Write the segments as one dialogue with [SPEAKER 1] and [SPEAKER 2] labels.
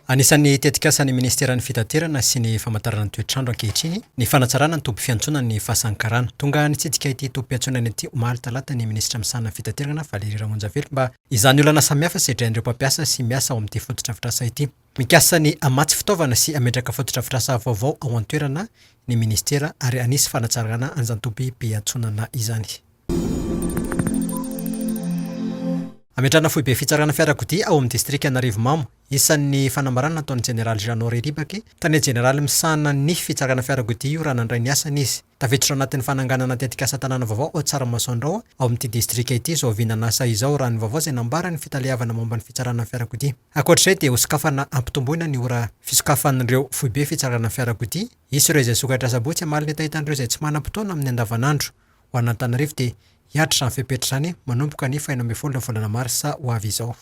[SPEAKER 1] Anisan'ny tetikasan'ny ministeran'ny fitaterana sy ny famantarana toetrandro ankehitriny ny fanatsarana ny toby fiantsonana ny Fasan'ny Karana. Tonga nitsidika ity toby fiantsonana ity omaly talata ny ministra misana fitaterana Valérie Ramonjavelo mba izany olana samihafa sedrain'ireo mpampiasa sy miasa ao amin'ity fototra-fitrasa ity. Mikasa ny amatsy fitaovana sy ametraka fototra-fitrasa vaovao ao an-toerana ny ministera ary anisy fanatsarana an'izany toby fiantsonana izany. Ametrana foibe fitsarana fiarakodia ao amin'ny distrikta Arivonimamo. Isan'ny fanambarana nataon'ny Général Jeannot Ribaky tany Général misana ny fitsarana fiarakodia io raha nandray ny asany izy. Tafiditra anatin'ny fananganana tetikasa tanàna vaovao ao Tsaramasoandrao ao amin'ity distrikta ity izao vinanasa izao raha ny vaovao izay nambara ny fitalehavana momba ny fitsarana fiarakodia. Ankoatr'izay dia hosokafana ampitomboina ny ora fisokafan'ireo foibe fitsarana fiarakodia. Isy ireo izay sokatra sabotsy amaly ny tahitan'ireo izay tsy manam-potoana amin'ny andavanandro. Ho an'Antananarivo dia hiatritra ny FARITRA manomboka ny 12 volana Marsa ho avy izao.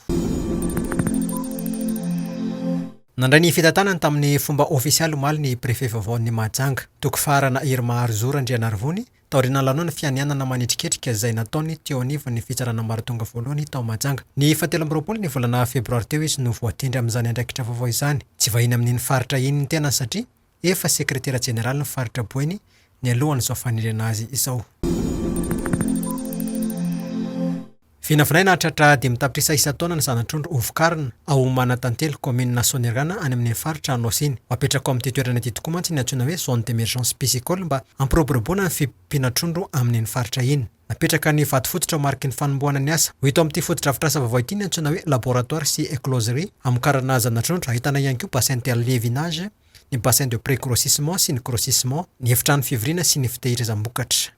[SPEAKER 1] Nandray ny FITATERANA tamin'ny fomba ofisialy omaly ny Prefetn'i Mahajanga. Toko farana Irma Arzora Andrianarivony taorina lanona fianianana manitriketrika izay nataony teo anivon'ny fitsarana maratonga voalohany tao Mahajanga. Ny 17 ny volana febroary teo izy no voatendry amin'izany andraikitra vaovao izany. Tsy vahiny amin'iny faritra iny ny tena satria efa sekretera jeneraly ny FARITRA BOENY ny alohan'izao faniriana azy izao. Finavinaina hatratra dimy tapitrisa isan-taona ny zanatrondro ovokarina ao Manatantely commune Sonirana any amin'ny FARITRA ANOSY. Apetraka amin'ity toerana ity tokoa mantsy ny antsoina hoe zone d'émergence piscicole mba ampiroboroboana ny fimpinatrondro amin'ny faritra iny. Napetraka ny vato fototra mariky ny fanomboana ny asa. Ho hito amin'ity fototra-fitrasa vaovao ity ny antsoina hoe laboratoire sy écloserie hamokarana zanatrondro. Ahitana ihany koa bassin de levinage, ny bassin de pré-grossissement sy ny grossissement, ny efitrano fivoriana sy ny fitehirizana Hamokatra.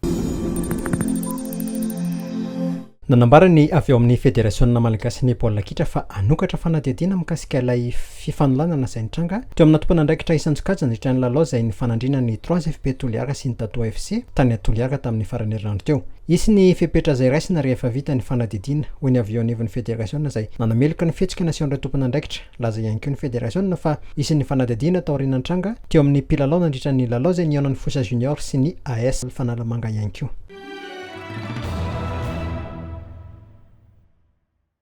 [SPEAKER 1] Nanambara ny avy ao amin'ny Federasiona malagasy ny baolina kitra fa hanokatra fanadihadiana mikasika ilay fifanololana izay nitranga teo amina tompon'andraikitra isan-tsokajy nandritra ny lalao izay nifanandrinan'ny 3 FP Toliara sy ny DATO FC tany Toliara tamin'ny farany herinandro teo. Isy ny fepetra izay raisina rehefa vita ny fanadihadiana hoy ny avy ao anivon'ny Federasiona izay nanameloka ny fihetsika nasiondray tompon'andraikitra. Laza ihany koa ny Federasiona fa isy ny fanadihadiana tao aoriana nitranga teo amin'ny mpilalao nandritra ny lalao izay nihaonan'ny Fosa Junior sy ny AS Fanalamanga ihany koa.